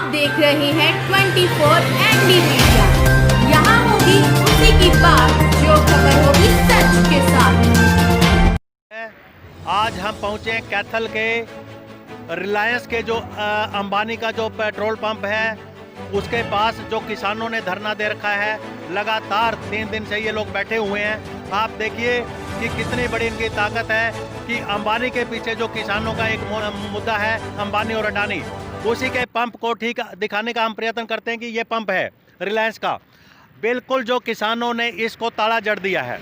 आप देख रहे हैं 24 एनडी मीडिया। यहाँ होगी उसी की बात जो खबर होगी सच के साथ। आज हम पहुंचे हैं कैथल के रिलायंस के जो अंबानी का जो पेट्रोल पंप है उसके पास, जो किसानों ने धरना दे रखा है। लगातार 3 दिन से ये लोग बैठे हुए हैं। आप देखिए कि कितनी बड़ी इनकी ताकत है कि अंबानी के पीछे जो किसानों का एक मुद्दा है, अंबानी और अडानी, उसी के पंप को ठीक दिखाने का हम प्रयत्न करते हैं कि ये पंप है रिलायंस का। बिल्कुल जो किसानों ने इसको ताला जड़ दिया है।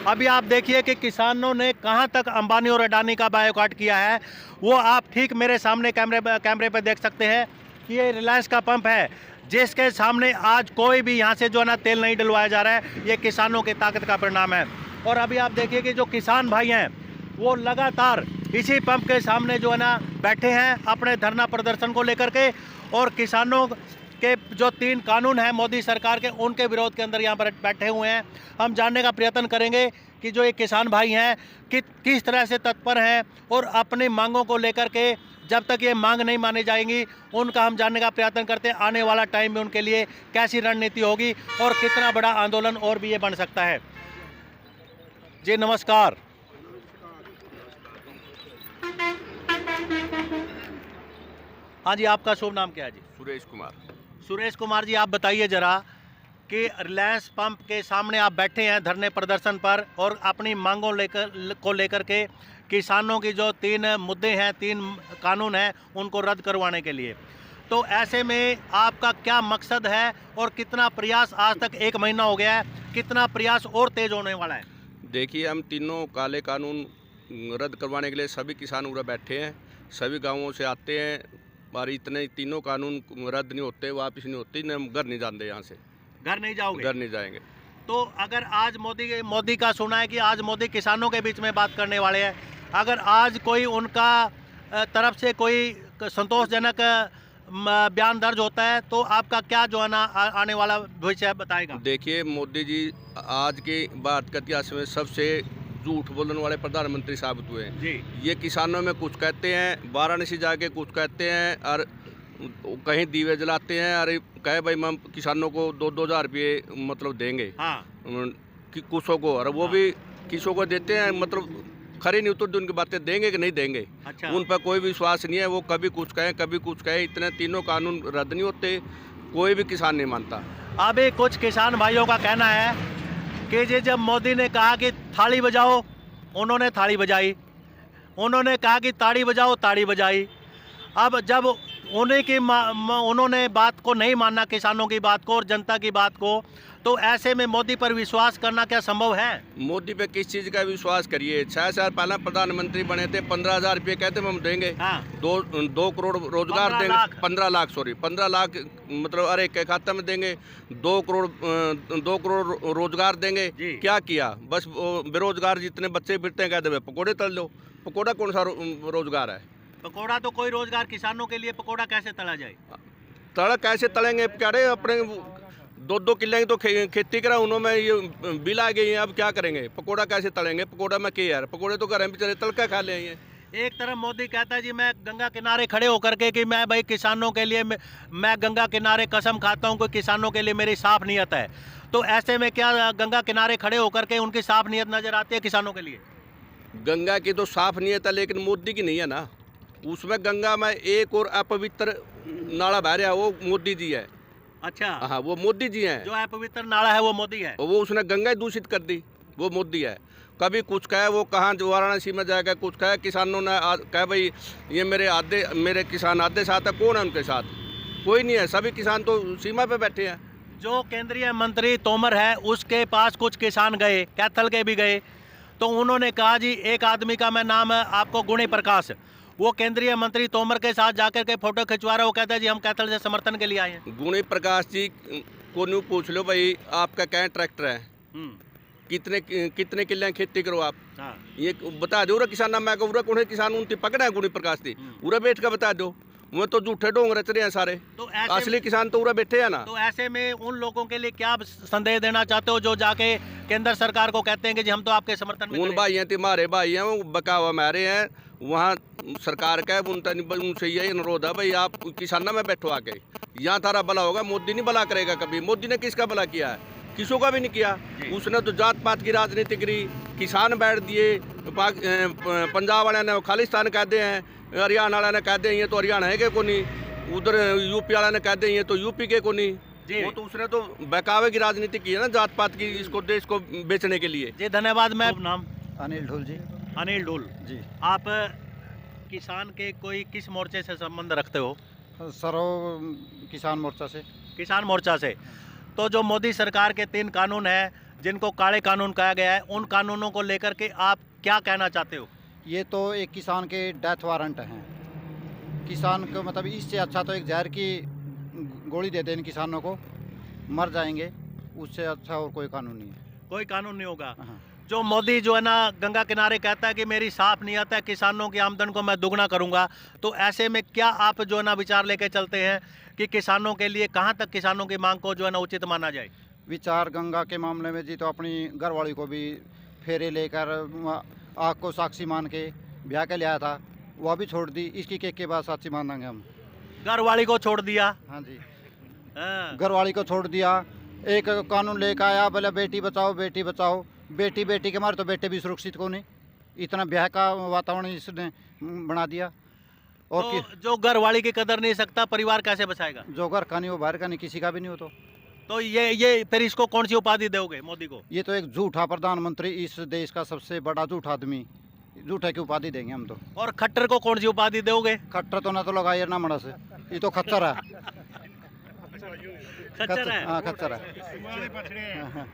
अभी आप देखिए कि किसानों ने कहां तक अंबानी और अडानी का बायकॉट किया है। वो आप ठीक मेरे सामने कैमरे पर देख सकते हैं कि ये रिलायंस का पंप है, जिसके सामने आज कोई भी यहां से जो है ना तेल नहीं डलवाया जा रहा है। ये किसानों की ताकत का परिणाम है। और अभी आप देखिए कि जो किसान भाई हैं वो लगातार इसी पंप के सामने जो है ना बैठे हैं अपने धरना प्रदर्शन को लेकर के। और किसानों के जो 3 कानून हैं मोदी सरकार के, उनके विरोध के अंदर यहाँ पर बैठे हुए हैं। हम जानने का प्रयत्न करेंगे कि जो ये किसान भाई हैं किस तरह से तत्पर हैं और अपनी मांगों को लेकर के जब तक ये मांग नहीं मानी जाएंगी उनका हम जानने का प्रयत्न करते हैं। आने वाला टाइम में उनके लिए कैसी रणनीति होगी और कितना बड़ा आंदोलन और भी ये बन सकता है। जी नमस्कार। हाँ जी, आपका शुभ नाम क्या है जी? सुरेश कुमार। सुरेश कुमार जी, आप बताइए ज़रा कि रिलायंस पंप के सामने आप बैठे हैं धरने प्रदर्शन पर और अपनी मांगों को लेकर के किसानों की जो 3 मुद्दे हैं, 3 कानून हैं, उनको रद्द करवाने के लिए। तो ऐसे में आपका क्या मकसद है और कितना प्रयास, आज तक 1 महीना हो गया है, कितना प्रयास और तेज होने वाला है? देखिए, हम तीनों काले कानून रद्द करवाने के लिए सभी किसान उधर बैठे हैं, सभी गांवों से आते हैं और इतने तीनों कानून रद्द नहीं होते, वापस नहीं होती, न हम घर नहीं जाते, यहाँ से घर नहीं जाओगे? घर नहीं जाएंगे। तो अगर आज मोदी का सुना है कि आज मोदी किसानों के बीच में बात करने वाले हैं, अगर आज कोई उनका तरफ से कोई संतोषजनक बयान दर्ज होता है तो आपका क्या जो है ना आने वाला भविष्य बताएगा? देखिए, मोदी जी आज की बात के इतिहास में सबसे झूठ बोलने वाले प्रधानमंत्री साबित हुए हैं जी। ये किसानों में कुछ कहते हैं, वाराणसी जाके कुछ कहते हैं और कहीं दीवे जलाते हैं और कहे भाई हम किसानों को 2-2 हज़ार रुपये मतलब देंगे। हाँ। कि कुछों को, और वो भी किसों को देते हैं, मतलब खरी नहीं उतर उनकी बातें देंगे कि नहीं देंगे। अच्छा। उन पर कोई विश्वास नहीं है। वो कभी कुछ कहें कभी कुछ कहें, इतने तीनों कानून रद्द नहीं होते, कोई भी किसान नहीं मानता। अभी कुछ किसान भाइयों का कहना है कि जी जब मोदी ने कहा कि थाली बजाओ, उन्होंने थाली बजाई, उन्होंने कहा कि ताड़ी बजाओ, ताड़ी बजाई। अब जब उन्होंने बात को नहीं माना, किसानों की बात को और जनता की बात को, तो ऐसे में मोदी पर विश्वास करना क्या संभव है? मोदी पे किस चीज़ का विश्वास करिए? 6 साल पहले प्रधानमंत्री बने थे, 15,000 रुपये कहते हम देंगे। हाँ। 2 करोड़ रोजगार देंगे, 15 लाख मतलब अरे के खाते में देंगे, 2 करोड़ रोजगार देंगे। क्या किया? बस बेरोजगार जितने बच्चे फिरते हैं कहते हैं पकौड़े तल लो। पकौड़ा कौन सा रोजगार है? पकौड़ा तो कोई रोजगार, किसानों के लिए पकौड़ा कैसे तला जाए? तड़ा कैसे तलेंगे? क्या रहे अपने 2-2 किले की तो खेती करा, उन्होंने ये बिल आ गई है, अब क्या करेंगे? पकौड़ा कैसे तलेंगे? पकौड़ा में क्या यार, पकौड़े तो घर में बेचारे तलका खा ले। एक तरफ मोदी कहता है जी मैं गंगा किनारे खड़े होकर के कि मैं भाई किसानों के लिए मैं गंगा किनारे कसम खाता हूँ कि किसानों के लिए मेरी साफ नीयत है। तो ऐसे में क्या गंगा किनारे खड़े होकर के उनकी साफ नीयत नजर आती है किसानों के लिए? गंगा की तो साफ नीयत है, लेकिन मोदी की नहीं है ना। उसमें गंगा में एक और अपवित्र नाला बह रहा है, वो मोदी जी है। अच्छा। हाँ, वो मोदी जी हैं। जो अपवित्र नाला है वो मोदी है। वो उसने गंगा दूषित कर दी, वो मोदी है। कभी कुछ कहे, वो कहाँ वाराणसी में जाकर कुछ कहे, किसानों ने कहे भाई ये मेरे किसान आधे साथ है। कौन है उनके साथ? कोई नहीं है, सभी किसान तो सीमा पे बैठे हैं। जो केंद्रीय मंत्री तोमर है उसके पास कुछ किसान गए, कैथल के भी गए, तो उन्होंने कहा जी एक आदमी का मैं नाम है आपको गुणी प्रकाश, वो केंद्रीय मंत्री तोमर के साथ जाकर के फोटो खिंचवा रहा है। वो कहता है जी हम कैथल से समर्थन के लिए आए हैं। गुणी प्रकाश जी को न्यू पूछ लो भाई, आपका क्या ट्रैक्टर है, कितने किले खेती करो आप? हाँ। ये बता दो किसान ना, मैं कौन किसान उनकी पकड़ा है गुणी प्रकाश जी, उरा बैठ कर बता दो। वो तो झूठे ढोंग रच रहे हैं सारे, तो असली किसान तो उरा बैठे हैं ना। तो ऐसे में उन लोगों के लिए क्या संदेश देना चाहते हो जो जाके केंद्र सरकार को कहते हैं कि जी हम तो आपके समर्थन में? उन भाई हैं, तुम्हारे भाई हैं, वो बकावा मारे हैं, वहाँ सरकार का उनसे यही अनुरोध है भाई आप किसानों में बैठो आके, यहाँ थारा भला होगा। मोदी नहीं भला करेगा कभी। मोदी ने किसका भला किया है? किसों का भी नहीं किया। उसने तो जात पात की राजनीति करी, किसान बैठ दिए। पंजाब वाले ने खालिस्तान कह दे हैं, हरियाणा वाले ने कह दे ये तो हरियाणा है के को नहीं, उधर यूपी वाले ने कह दे ये तो यूपी के को नहीं। वो तो उसने तो बहकावे की राजनीति की है ना, जात पात की, इसको देश को बेचने के लिए। जी धन्यवाद। मैं नाम अनिल ढोल जी। अनिल ढोल जी। आप किसान के कोई किस मोर्चे से संबंध रखते हो? सरो किसान मोर्चा से। किसान मोर्चा से। तो जो मोदी सरकार के 3 कानून हैं जिनको काले कानून कहा गया है, उन कानूनों को लेकर के आप क्या कहना चाहते हो? ये तो एक किसान के डेथ वारंट हैं। किसान को मतलब इससे अच्छा तो एक जहर की गोली देते इन किसानों को, मर जाएंगे। उससे अच्छा और कोई कानून नहीं है। कोई कानून नहीं होगा। हाँ। जो मोदी जो है ना गंगा किनारे कहता है कि मेरी साफ नियत है, किसानों की आमदन को मैं दुगना करूंगा, तो ऐसे में क्या आप जो है ना विचार लेके चलते हैं कि किसानों के लिए कहां तक किसानों की मांग को जो है ना उचित माना जाए? विचार गंगा के मामले में जी तो अपनी घरवाली को भी फेरे लेकर आग को साक्षी मान के ब्याह के लिया था, वह भी छोड़ दी। इसकी के बाद साक्षी मान देंगे हम। घरवाली को छोड़ दिया? हाँ जी, हाँ। घरवाली को छोड़ दिया। एक कानून लेकर आया, बोले बेटी बचाओ बेटी बचाओ। बेटी बेटी के मारे तो बेटे भी सुरक्षित को नहीं। इतना ब्याह का वातावरण इसने बना दिया। और तो जो घरवाली की कदर नहीं सकता, परिवार कैसे बचाएगा? जो घर का नहीं वो बाहर का नहीं, किसी का भी नहीं हो। तो ये फिर इसको कौन सी उपाधि दोगे मोदी को? ये तो एक झूठा प्रधानमंत्री, इस देश का सबसे बड़ा झूठा आदमी, झूठा की उपाधि देंगे हम तो। और खट्टर को कौन सी उपाधि दोगे? खट्टर तो ना तो लगाइए ना मड़ा से, ये तो खच्चर है। खच्चर है। हाँ खच्चर है।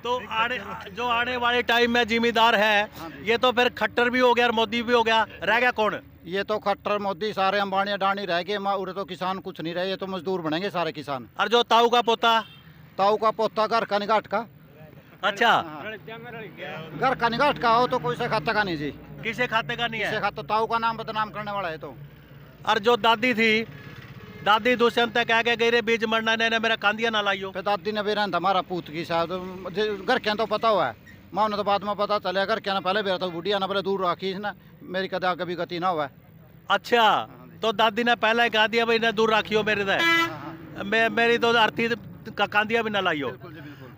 तो आने वाले टाइम में जिम्मेदार है, ये तो फिर खट्टर भी हो गया और मोदी भी हो गया, रह गया कौन? ये तो खट्टर मोदी सारे अंबानी अडानी रह गए, उरे तो किसान कुछ नहीं रहे। ये तो मजदूर बनेंगे सारे किसान। और जो ताऊ का पोता? ताऊ का पोता घर का निगाट का। अच्छा। घर का निगाट का हो तो कोई से खाता का नहीं जी। किसे खाते का नहीं किसे है? खाता? ताऊ का नाम बदनाम करने वाला है तो। और जो दादी थी, दादी दुष्यंत कह के गई रे बीज मरना ने मेरा कांदिया ना लाइयो। फिर दादी ने बेरा हमारा पूत की शायद घर के तो पता हुआ है, माँ ने तो बाद में पता चले। घर के ना पहले बेरा तो बुढ़िया ना पहले दूर रखी ना, मेरी कदा कभी गति ना हुआ है। अच्छा, तो दादी ने पहले कह दिया भाई इन्हें दूर रखियो मेरे से, मेरी तो अर्थी का कांदिया भी ना लाइयो।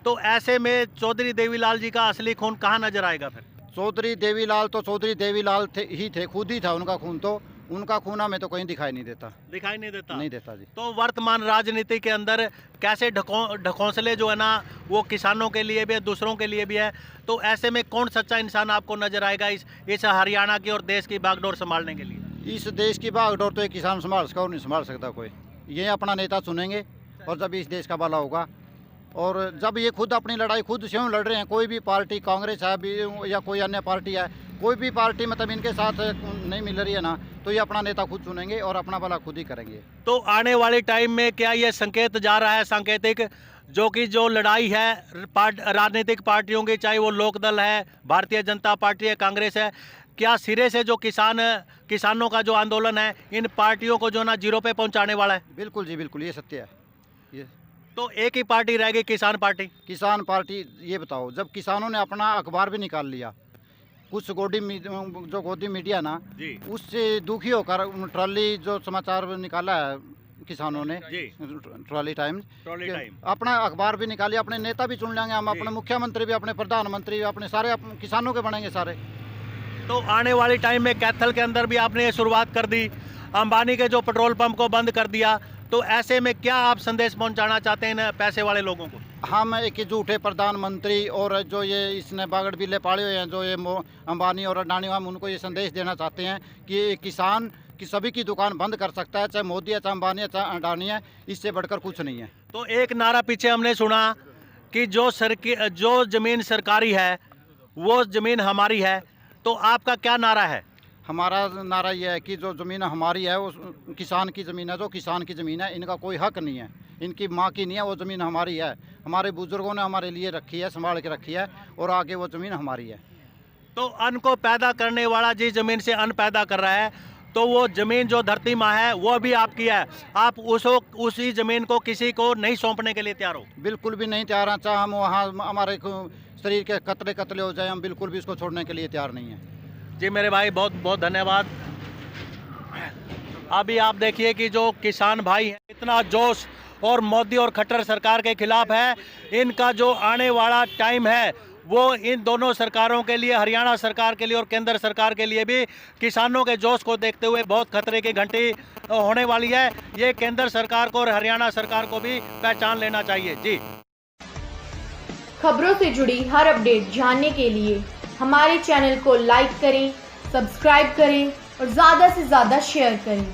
तो ऐसे में चौधरी देवीलाल जी का असली खून कहाँ नजर आएगा फिर? चौधरी देवीलाल तो चौधरी देवीलाल ही थे, खुद ही था उनका खून। तो उनका खून हमें तो कहीं दिखाई नहीं देता। दिखाई नहीं देता? नहीं देता जी। तो वर्तमान राजनीति के अंदर कैसे ढकोंसले जो है ना वो किसानों के लिए भी है, दूसरों के लिए भी है। तो ऐसे में कौन सच्चा इंसान आपको नजर आएगा इस हरियाणा की और देश की बागडोर संभालने के लिए? इस देश की बागडोर तो एक किसान संभाल सका और नहीं संभाल सकता कोई। ये अपना नेता चुनेंगे और जब इस देश का भला होगा। और जब ये खुद अपनी लड़ाई खुद से लड़ रहे हैं, कोई भी पार्टी, कांग्रेस है भी या कोई अन्य पार्टी है, कोई भी पार्टी मतलब इनके साथ नहीं मिल रही है ना, तो ये अपना नेता खुद चुनेंगे और अपना भला खुद ही करेंगे। तो आने वाले टाइम में क्या ये संकेत जा रहा है, सांकेतिक, जो कि जो लड़ाई है राजनीतिक पार्टियों की, चाहे वो लोकदल है, भारतीय जनता पार्टी है, कांग्रेस है, क्या सिरे से जो किसानों का जो आंदोलन है इन पार्टियों को जो ना जीरो पे पहुंचाने वाला है? बिल्कुल जी बिल्कुल, ये सत्य है। ये तो एक ही पार्टी रह गई, किसान पार्टी। किसान पार्टी। ये बताओ, जब किसानों ने अपना अखबार भी निकाल लिया, कुछ गोदी मीडिया ना जी, उससे दुखी होकर ट्रॉली जो समाचार निकाला है किसानों ने जी, ट्रॉली टाइम टाइम अपना अखबार भी निकालिए, अपने नेता भी चुन लेंगे हम, अपने मुख्यमंत्री भी, अपने प्रधानमंत्री भी, अपने सारे किसानों के बनेंगे सारे। तो आने वाली टाइम में कैथल के अंदर भी आपने ये शुरुआत कर दी, अंबानी के जो पेट्रोल पंप को बंद कर दिया, तो ऐसे में क्या आप संदेश पहुंचाना चाहते हैं इन पैसे वाले लोगों को? हम एक झूठे प्रधानमंत्री और जो ये इसने बागड़ बिल्ले पाले हुए हैं, जो ये अंबानी और अडानी, हम उनको ये संदेश देना चाहते हैं कि किसान की सभी की दुकान बंद कर सकता है, चाहे मोदी है, चाहे अंबानी है, चाहे अडानी है, इससे बढ़कर कुछ नहीं है। तो एक नारा पीछे हमने सुना कि जो जमीन सरकारी है वो जमीन हमारी है, तो आपका क्या नारा है? हमारा नारा यह है कि जो ज़मीन हमारी है वो किसान की ज़मीन है, जो किसान की ज़मीन है, इनका कोई हक नहीं है, इनकी माँ की नहीं है, वो ज़मीन हमारी है। हमारे बुजुर्गों ने हमारे लिए रखी है, संभाल के रखी है, और आगे वो ज़मीन हमारी है। तो अन्न को पैदा करने वाला जिस ज़मीन से अन्न पैदा कर रहा है, तो वो ज़मीन जो धरती माँ है वो भी आपकी है, आप उसी ज़मीन को किसी को नहीं सौंपने के लिए तैयार हो? बिल्कुल भी नहीं तैयार हैं। चाहे हम वहाँ हमारे शरीर के कतले कतले हो जाए, हम बिल्कुल भी इसको छोड़ने के लिए तैयार नहीं हैं। जी मेरे भाई, बहुत बहुत धन्यवाद। अभी आप देखिए कि जो किसान भाई हैं इतना जोश और मोदी और खट्टर सरकार के खिलाफ है। इनका जो आने वाला टाइम है वो इन दोनों सरकारों के लिए, हरियाणा सरकार के लिए और केंद्र सरकार के लिए भी किसानों के जोश को देखते हुए बहुत खतरे की घंटी होने वाली है। ये केंद्र सरकार को और हरियाणा सरकार को भी पहचान लेना चाहिए। जी, खबरों से जुड़ी हर अपडेट जानने के लिए हमारे चैनल को लाइक करें, सब्सक्राइब करें और ज़्यादा से ज़्यादा शेयर करें।